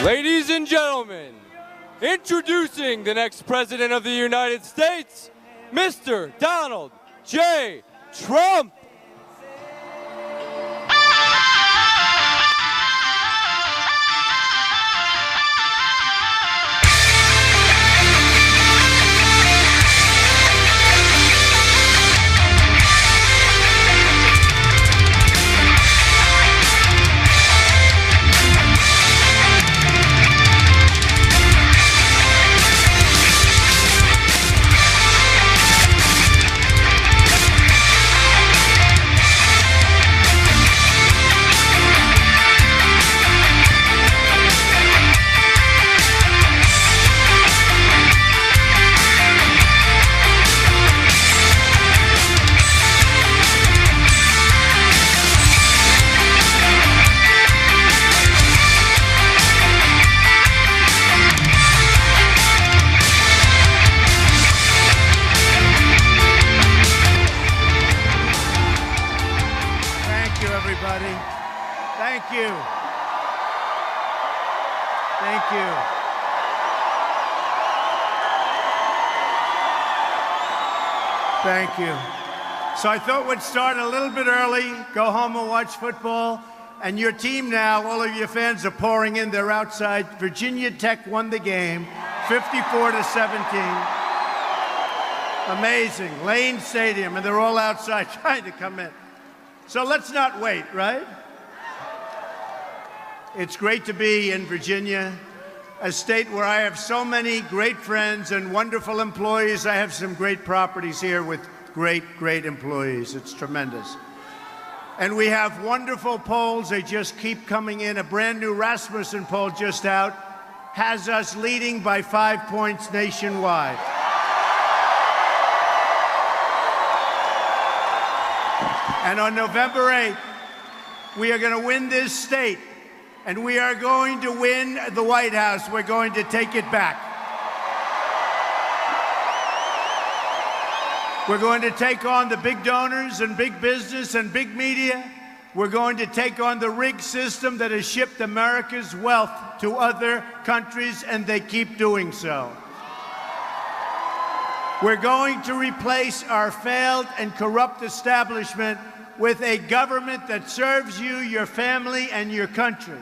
Ladies and gentlemen, introducing the next President of the United States, Mr. Donald J. Trump. Everybody. Thank you. Thank you. Thank you. So I thought we'd start a little bit early, go home and watch football. And your team now, all of your fans are pouring in. They're outside. Virginia Tech won the game, 54-17. Amazing. Lane Stadium, and they're all outside trying to come in. So let's not wait, right? It's great to be in Virginia, a state where I have so many great friends and wonderful employees. I have some great properties here with great employees. It's tremendous. And we have wonderful polls. They just keep coming in. A brand new Rasmussen poll just out has us leading by 5 points nationwide. And on November 8th, we are going to win this state, and we are going to win the White House. We're going to take it back. We're going to take on the big donors and big business and big media. We're going to take on the rigged system that has shipped America's wealth to other countries, and they keep doing so. We're going to replace our failed and corrupt establishment with a government that serves you, your family, and your country.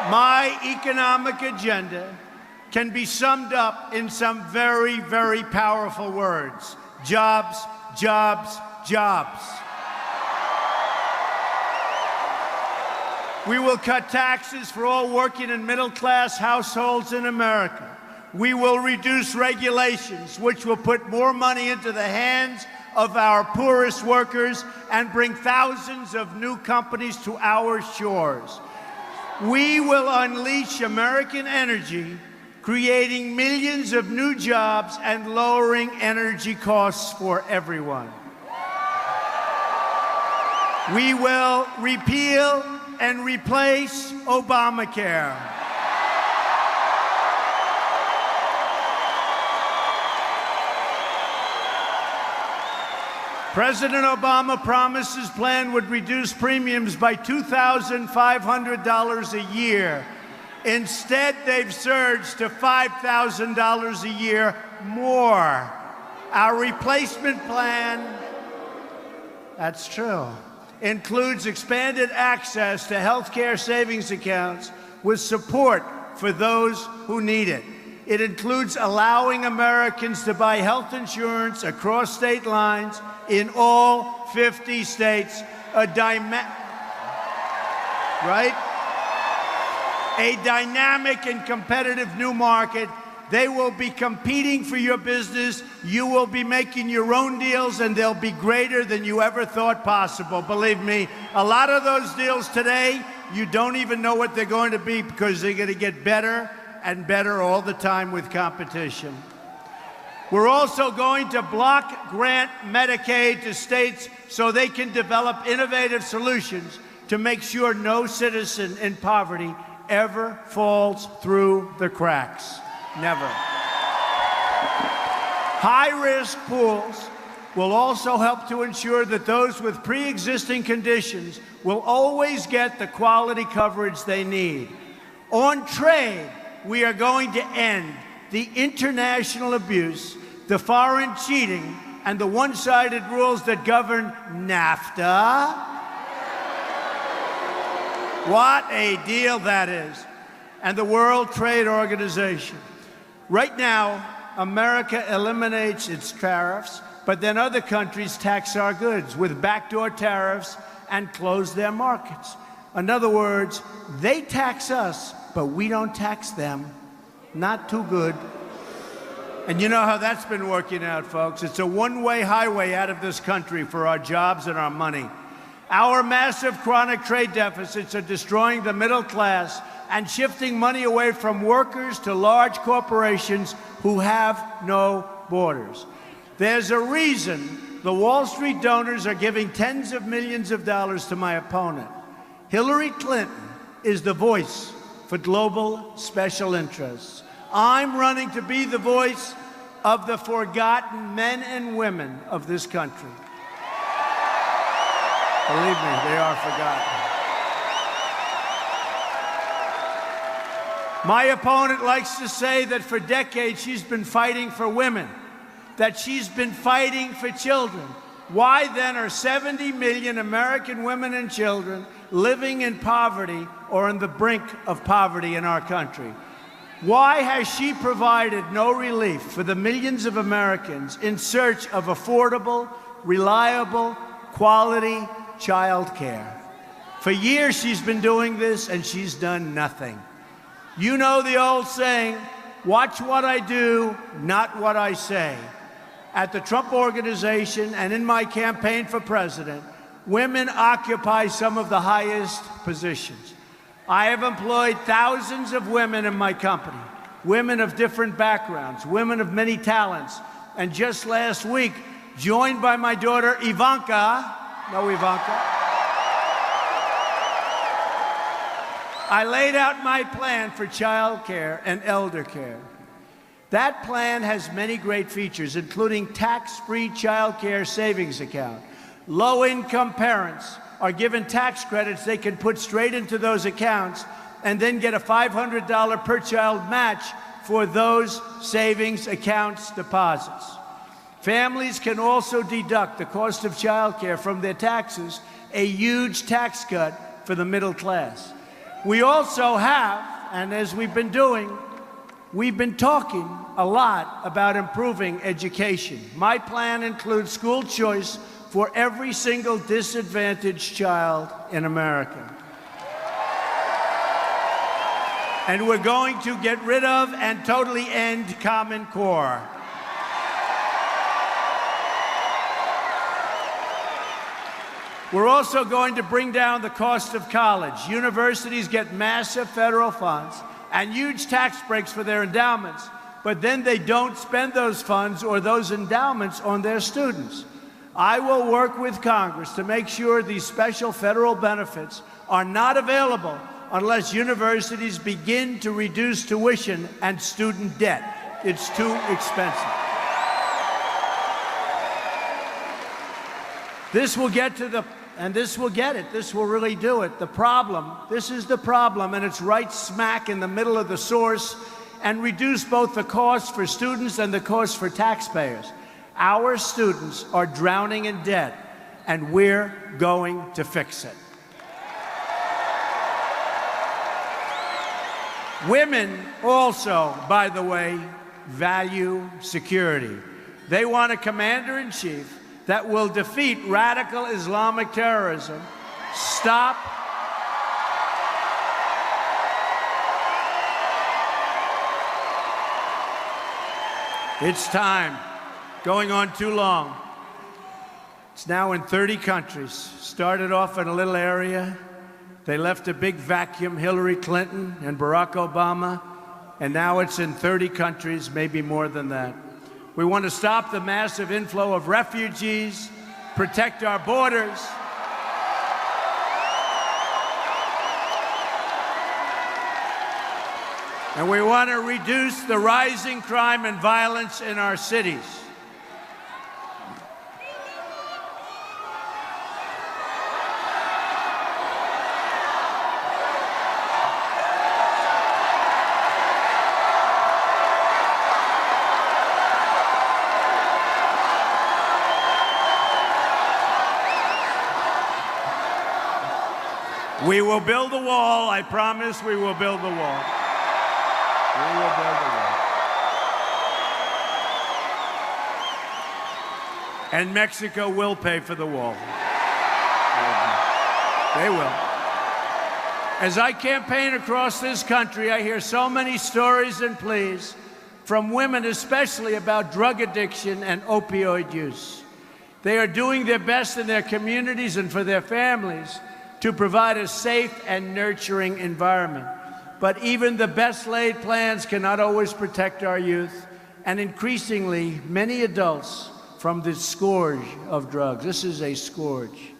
My economic agenda can be summed up in some very powerful words. Jobs, jobs, jobs. We will cut taxes for all working and middle-class households in America. We will reduce regulations, which will put more money into the hands of our poorest workers and bring thousands of new companies to our shores. We will unleash American energy, creating millions of new jobs and lowering energy costs for everyone. We will repeal and replace Obamacare. President Obama promised his plan would reduce premiums by $2,500 a year. Instead, they've surged to $5,000 a year more. Our replacement plan, that's true, includes expanded access to health care savings accounts with support for those who need it. It includes allowing Americans to buy health insurance across state lines in all 50 states, a dynamic and competitive new market. They will be competing for your business. You will be making your own deals, and they'll be greater than you ever thought possible. Believe me, a lot of those deals today, you don't even know what they're going to be because they're going to get better and better all the time with competition. We're also going to block grant Medicaid to states so they can develop innovative solutions to make sure no citizen in poverty ever falls through the cracks. Never. High-risk pools will also help to ensure that those with pre-existing conditions will always get the quality coverage they need. On trade, we are going to end the international abuse, the foreign cheating, and the one-sided rules that govern NAFTA. What a deal that is. And the World Trade Organization. Right now, America eliminates its tariffs, but then other countries tax our goods with backdoor tariffs and close their markets. In other words, they tax us, but we don't tax them. Not too good. And you know how that's been working out, folks. It's a one-way highway out of this country for our jobs and our money. Our massive chronic trade deficits are destroying the middle class and shifting money away from workers to large corporations who have no borders. There's a reason the Wall Street donors are giving tens of millions of dollars to my opponent. Hillary Clinton is the voice for global special interests. I'm running to be the voice of the forgotten men and women of this country. Believe me, they are forgotten. My opponent likes to say that for decades she's been fighting for women, that she's been fighting for children. Why then are 70 million American women and children living in poverty or on the brink of poverty in our country? Why has she provided no relief for the millions of Americans in search of affordable, reliable, quality child care? For years she's been doing this, and she's done nothing. You know the old saying, watch what I do, not what I say. At the Trump Organization and in my campaign for president, women occupy some of the highest positions. I have employed thousands of women in my company, women of different backgrounds, women of many talents. And just last week, joined by my daughter Ivanka, know Ivanka, I laid out my plan for child care and elder care. That plan has many great features, including tax-free child care savings account. Low-income parents are given tax credits they can put straight into those accounts and then get a $500 per child match for those savings accounts deposits. Families can also deduct the cost of child care from their taxes, a huge tax cut for the middle class. We also have, and as we've been doing, we've been talking a lot about improving education. My plan includes school choice for every single disadvantaged child in America. And we're going to get rid of and totally end Common Core. We're also going to bring down the cost of college. Universities get massive federal funds and huge tax breaks for their endowments, but then they don't spend those funds or those endowments on their students. I will work with Congress to make sure these special federal benefits are not available unless universities begin to reduce tuition and student debt. It's too expensive. This will get to the And this will get it. This will really do it. The problem, this is the problem, and it's right smack in the middle of the source, and reduce both the cost for students and the cost for taxpayers. Our students are drowning in debt, and we're going to fix it. Women also, by the way, value security. They want a commander-in-chief that will defeat radical Islamic terrorism, stop It's time. Going on too long. It's now in 30 countries. Started off in a little area. They left a big vacuum, Hillary Clinton and Barack Obama, and now it's in 30 countries, maybe more than that. We want to stop the massive inflow of refugees, protect our borders, and we want to reduce the rising crime and violence in our cities. We will build a wall. I promise we will build the wall. We will build the wall. And Mexico will pay for the wall. They will. As I campaign across this country, I hear so many stories and pleas from women, especially about drug addiction and opioid use. They are doing their best in their communities and for their families to provide a safe and nurturing environment. But even the best laid plans cannot always protect our youth, and increasingly, many adults from the scourge of drugs. This is a scourge.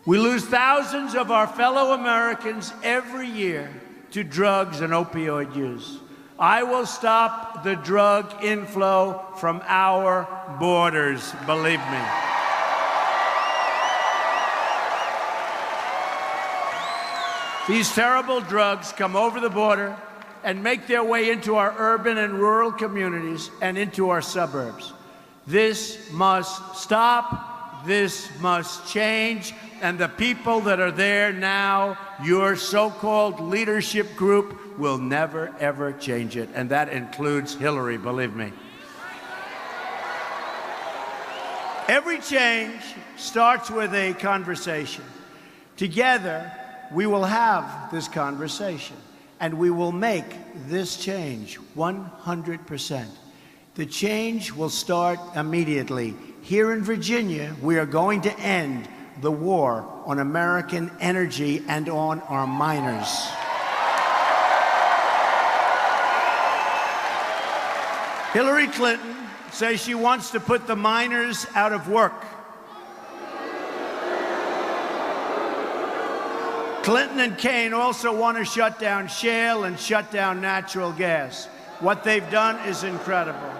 We lose thousands of our fellow Americans every year to drugs and opioid use. I will stop the drug inflow from our borders, believe me. These terrible drugs come over the border and make their way into our urban and rural communities and into our suburbs. This must stop. This must change. And the people that are there now, your so-called leadership group, will never, ever change it. And that includes Hillary, believe me. Every change starts with a conversation. Together, we will have this conversation, and we will make this change 100%. The change will start immediately. Here in Virginia, we are going to end the war on American energy and on our miners. Hillary Clinton says she wants to put the miners out of work. Clinton and Kaine also want to shut down shale and shut down natural gas. What they've done is incredible.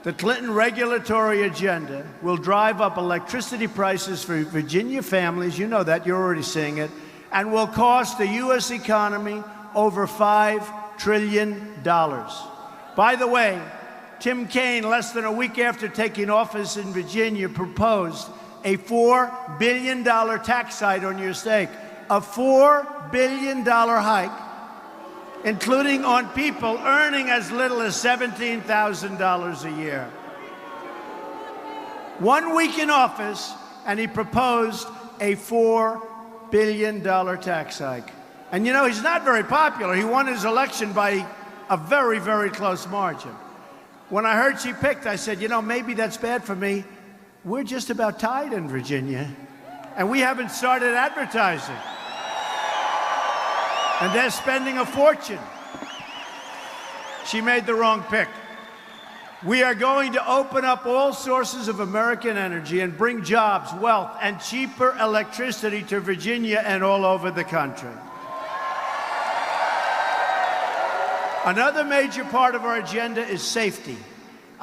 The Clinton regulatory agenda will drive up electricity prices for Virginia families, you know that, you're already seeing it, and will cost the U.S. economy over $5 trillion. By the way, Tim Kaine, less than a week after taking office in Virginia, proposed a $4 billion tax hike on your stake, a $4 billion hike, including on people earning as little as $17,000 a year. 1 week in office, and he proposed a $4 billion tax hike. And you know, he's not very popular. He won his election by a very, very close margin. When I heard she picked, I said, you know, maybe that's bad for me. We're just about tied in Virginia, and we haven't started advertising. And they're spending a fortune. She made the wrong pick. We are going to open up all sources of American energy and bring jobs, wealth, and cheaper electricity to Virginia and all over the country. Another major part of our agenda is safety.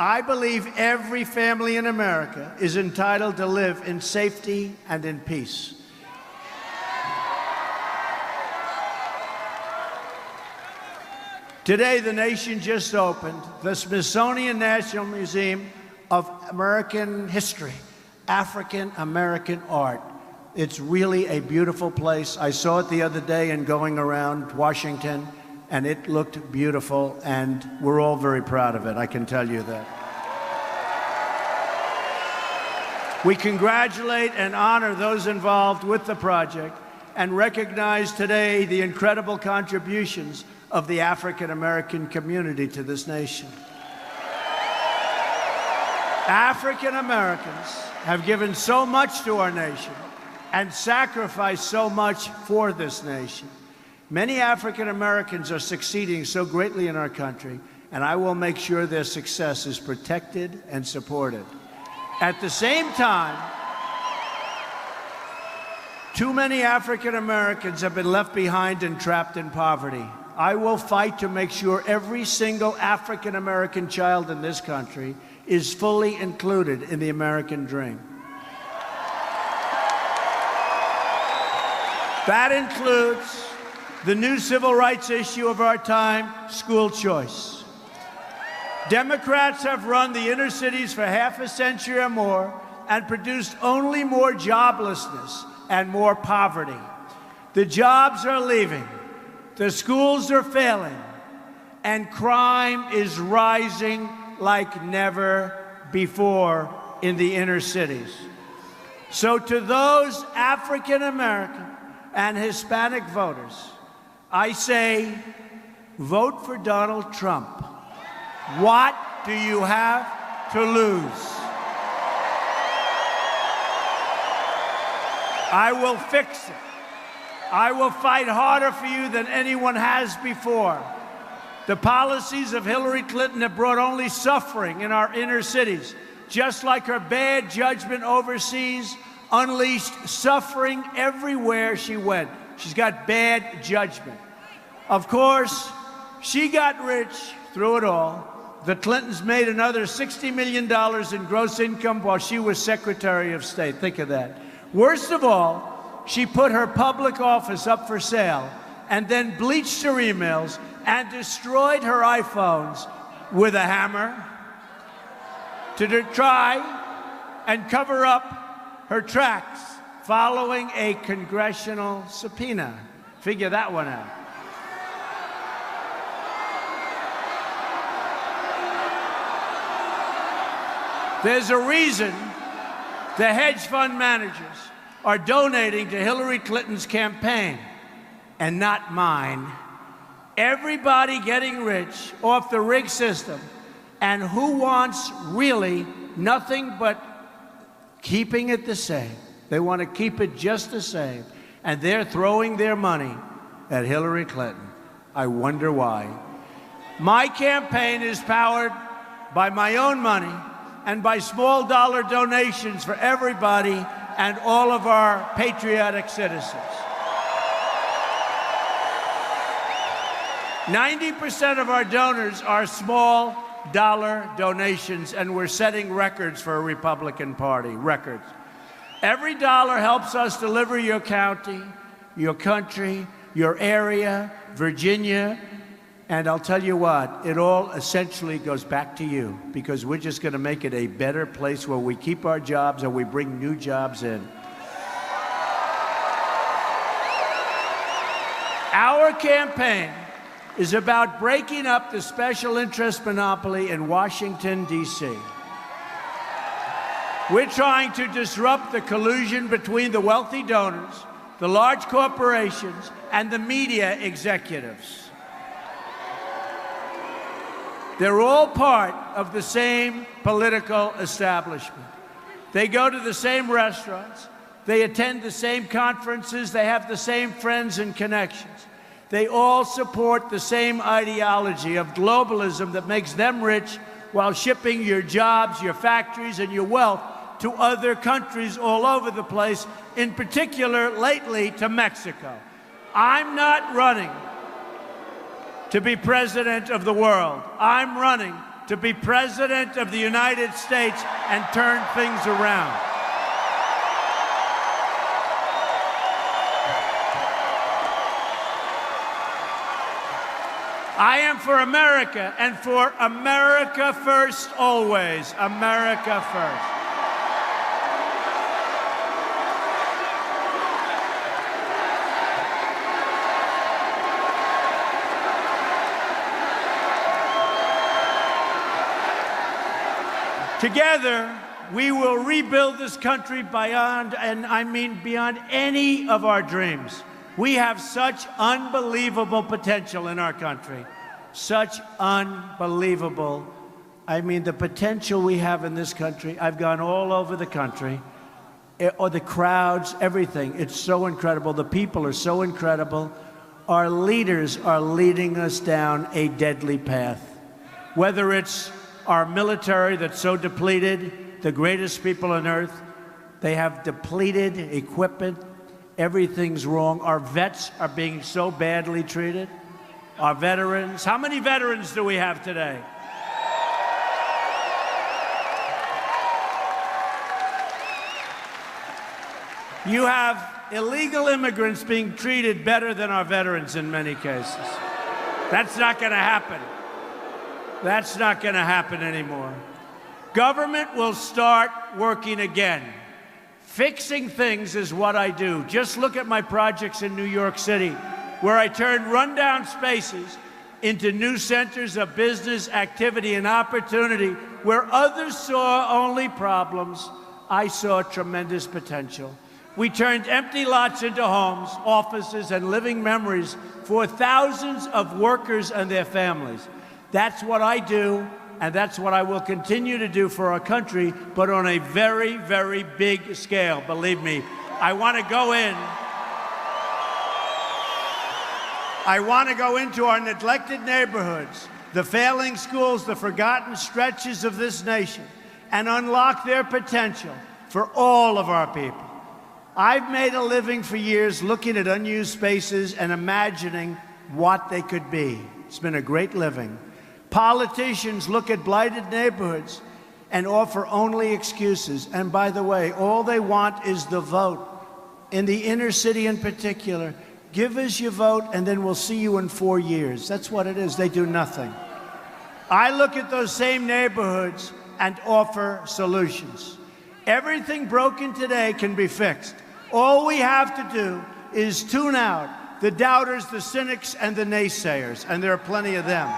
I believe every family in America is entitled to live in safety and in peace. Today, the nation just opened the Smithsonian National Museum of American History, African American art. It's really a beautiful place. I saw it the other day in going around Washington, and it looked beautiful, and we're all very proud of it, I can tell you that. We congratulate and honor those involved with the project and recognize today the incredible contributions of the African American community to this nation. African Americans have given so much to our nation and sacrificed so much for this nation. Many African Americans are succeeding so greatly in our country, and I will make sure their success is protected and supported. At the same time, too many African Americans have been left behind and trapped in poverty. I will fight to make sure every single African American child in this country is fully included in the American dream. That includes the new civil rights issue of our time, school choice. Democrats have run the inner cities for half a century or more and produced only more joblessness and more poverty. The jobs are leaving. The schools are failing. And crime is rising like never before in the inner cities. So to those African American and Hispanic voters, I say, vote for Donald Trump. What do you have to lose? I will fix it. I will fight harder for you than anyone has before. The policies of Hillary Clinton have brought only suffering in our inner cities, just like her bad judgment overseas unleashed suffering everywhere she went. She's got bad judgment. Of course, she got rich through it all. The Clintons made another $60 million in gross income while she was Secretary of State. Think of that. Worst of all, she put her public office up for sale and then bleached her emails and destroyed her iPhones with a hammer to try and cover up her tracks following a congressional subpoena. Figure that one out. There's a reason the hedge fund managers are donating to Hillary Clinton's campaign and not mine. Everybody getting rich off the rig system, and who wants really nothing but keeping it the same. They want to keep it just the same, and they're throwing their money at Hillary Clinton. I wonder why. My campaign is powered by my own money and by small dollar donations for everybody and all of our patriotic citizens. 90% of our donors are small dollar donations, and we're setting records for a Republican Party, records. Every dollar helps us deliver your county, your country, your area, Virginia, and I'll tell you what, it all essentially goes back to you, because we're just going to make it a better place where we keep our jobs and we bring new jobs in. Our campaign is about breaking up the special interest monopoly in Washington, D.C. We're trying to disrupt the collusion between the wealthy donors, the large corporations, and the media executives. They're all part of the same political establishment. They go to the same restaurants. They attend the same conferences. They have the same friends and connections. They all support the same ideology of globalism that makes them rich while shipping your jobs, your factories, and your wealth to other countries all over the place, in particular, lately, to Mexico. I'm not running to be president of the world. I'm running to be president of the United States and turn things around. I am for America, and for America first always. America first. Together, we will rebuild this country beyond, and I mean beyond any of our dreams. We have such unbelievable potential in our country. Such unbelievable. I mean, the potential we have in this country. I've gone all over the country. Or the crowds, everything. It's so incredible. The people are so incredible. Our leaders are leading us down a deadly path. Whether it's our military that's so depleted, the greatest people on earth, they have depleted equipment. Everything's wrong. Our vets are being so badly treated. Our veterans. How many veterans do we have today? You have illegal immigrants being treated better than our veterans in many cases. That's not going to happen. That's not going to happen anymore. Government will start working again. Fixing things is what I do. Just look at my projects in New York City, where I turned rundown spaces into new centers of business, activity, and opportunity. Where others saw only problems, I saw tremendous potential. We turned empty lots into homes, offices, and living memories for thousands of workers and their families. That's what I do, and that's what I will continue to do for our country, but on a very, very big scale. Believe me, I want to go into our neglected neighborhoods, the failing schools, the forgotten stretches of this nation, and unlock their potential for all of our people. I've made a living for years looking at unused spaces and imagining what they could be. It's been a great living. Politicians look at blighted neighborhoods and offer only excuses. And by the way, all they want is the vote. In the inner city in particular, give us your vote and then we'll see you in 4 years. That's what it is. They do nothing. I look at those same neighborhoods and offer solutions. Everything broken today can be fixed. All we have to do is tune out the doubters, the cynics, and the naysayers, and there are plenty of them.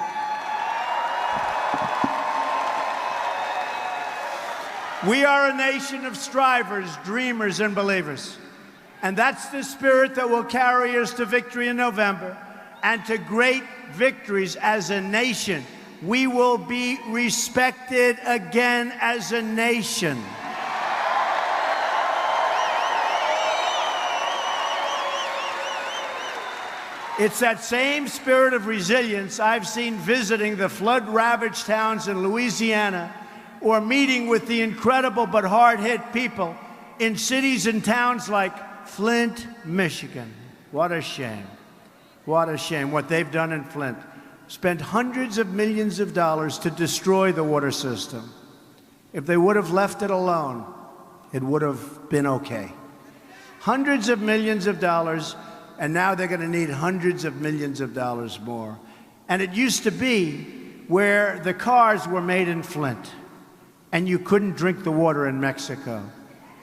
We are a nation of strivers, dreamers, and believers. And that's the spirit that will carry us to victory in November and to great victories as a nation. We will be respected again as a nation. It's that same spirit of resilience I've seen visiting the flood-ravaged towns in Louisiana or meeting with the incredible but hard-hit people in cities and towns like Flint, Michigan. What a shame. What a shame what they've done in Flint. Spent hundreds of millions of dollars to destroy the water system. If they would have left it alone, it would have been okay. Hundreds of millions of dollars, and now they're going to need hundreds of millions of dollars more. And it used to be where the cars were made in Flint, and you couldn't drink the water in Mexico.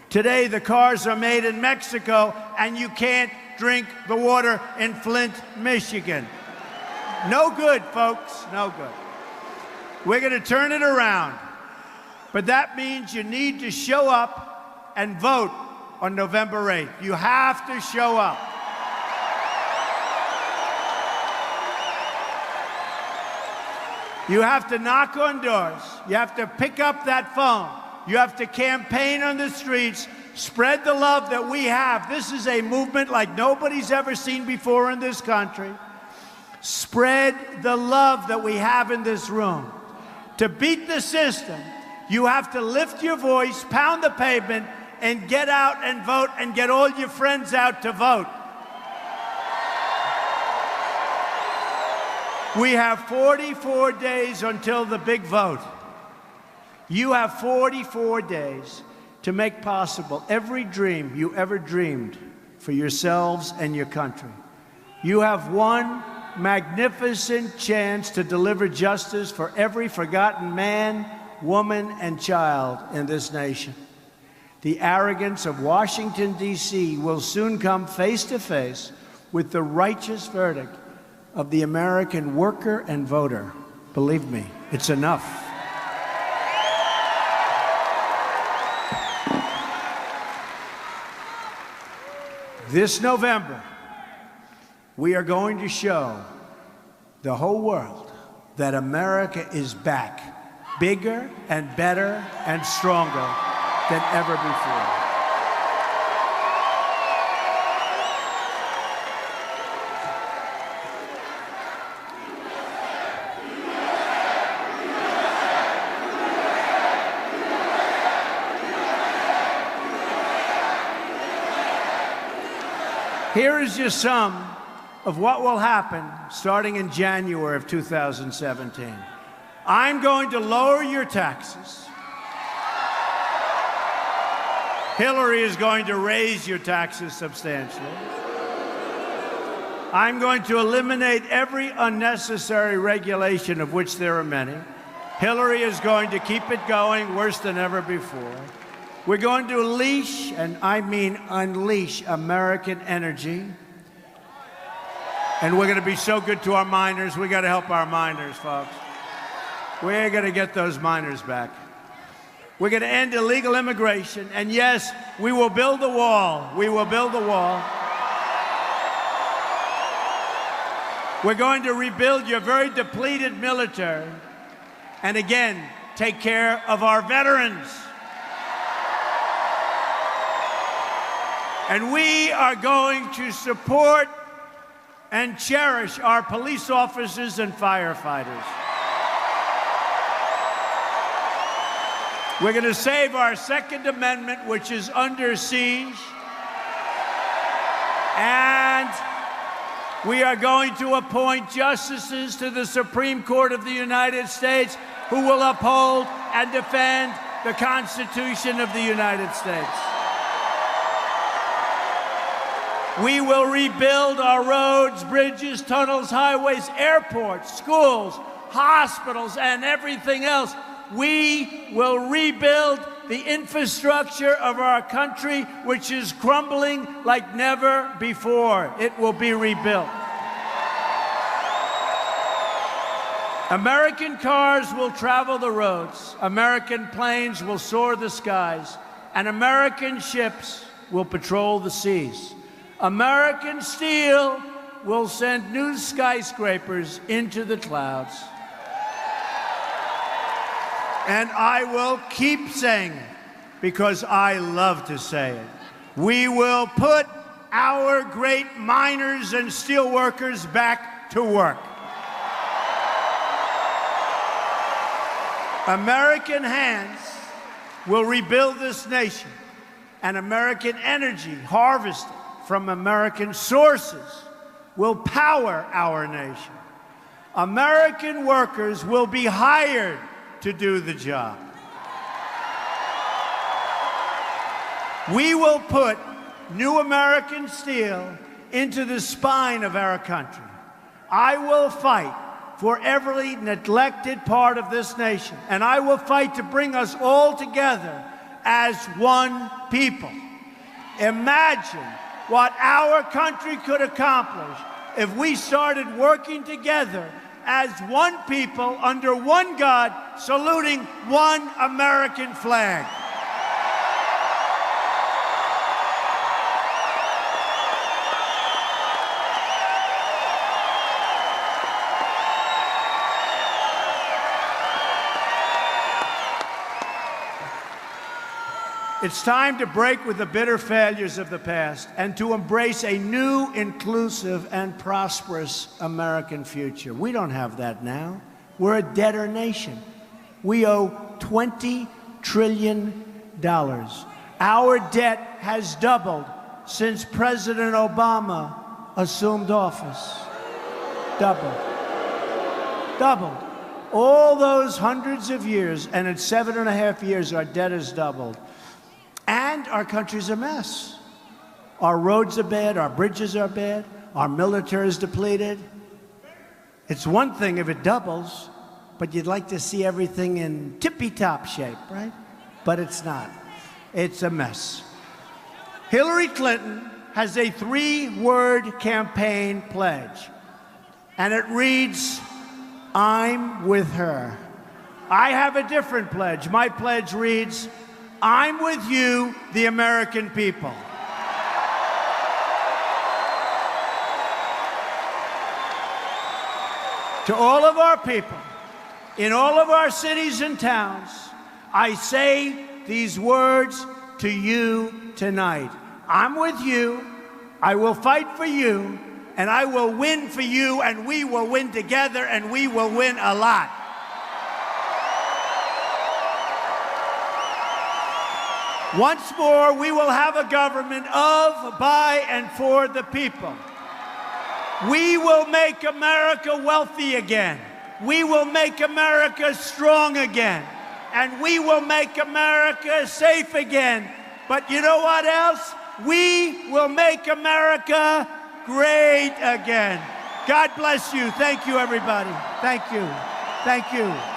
Today, the cars are made in Mexico, and you can't drink the water in Flint, Michigan. No good, folks, no good. We're going to turn it around. But that means you need to show up and vote on November 8th. You have to show up. You have to knock on doors. You have to pick up that phone. You have to campaign on the streets. Spread the love that we have. This is a movement like nobody's ever seen before in this country. Spread the love that we have in this room. To beat the system, you have to lift your voice, pound the pavement, and get out and vote and get all your friends out to vote. We have 44 days until the big vote. You have 44 days to make possible every dream you ever dreamed for yourselves and your country. You have one magnificent chance to deliver justice for every forgotten man, woman, and child in this nation. The arrogance of Washington, D.C. will soon come face to face with the righteous verdict of the American worker and voter. Believe me, it's enough. This November, we are going to show the whole world that America is back, bigger and better and stronger than ever before. Here is just some of what will happen starting in January of 2017. I'm going to lower your taxes. Hillary is going to raise your taxes substantially. I'm going to eliminate every unnecessary regulation, of which there are many. Hillary is going to keep it going worse than ever before. We're going to unleash, and I mean unleash, American energy. And we're going to be so good to our miners. We got to help our miners, folks. We're going to get those miners back. We're going to end illegal immigration. And yes, we will build the wall. We will build the wall. We're going to rebuild your very depleted military. And again, take care of our veterans. And we are going to support and cherish our police officers and firefighters. We're going to save our Second Amendment, which is under siege. And we are going to appoint justices to the Supreme Court of the United States who will uphold and defend the Constitution of the United States. We will rebuild our roads, bridges, tunnels, highways, airports, schools, hospitals, and everything else. We will rebuild the infrastructure of our country, which is crumbling like never before. It will be rebuilt. American cars will travel the roads, American planes will soar the skies, and American ships will patrol the seas. American steel will send new skyscrapers into the clouds. And I will keep saying it because I love to say it. We will put our great miners and steelworkers back to work. American hands will rebuild this nation, and American energy harvested from American sources will power our nation. American workers will be hired to do the job. We will put new American steel into the spine of our country. I will fight for every neglected part of this nation, and I will fight to bring us all together as one people. Imagine what our country could accomplish if we started working together as one people under one God, saluting one American flag. It's time to break with the bitter failures of the past and to embrace a new, inclusive, and prosperous American future. We don't have that now. We're a debtor nation. We owe $20 trillion. Our debt has doubled since President Obama assumed office. Doubled. Doubled. All those hundreds of years, and in 7.5 years, our debt has doubled. And our country's a mess. Our roads are bad, our bridges are bad, our military is depleted. It's one thing if it doubles, but you'd like to see everything in tippy-top shape, right? But it's not. It's a mess. Hillary Clinton has a 3-word campaign pledge, and it reads, "I'm with her." I have a different pledge. My pledge reads, "I'm with you, the American people." To all of our people, in all of our cities and towns, I say these words to you tonight. I'm with you, I will fight for you, and I will win for you, and we will win together, and we will win a lot. Once more, we will have a government of, by, and for the people. We will make America wealthy again. We will make America strong again. And we will make America safe again. But you know what else? We will make America great again. God bless you. Thank you, everybody. Thank you. Thank you.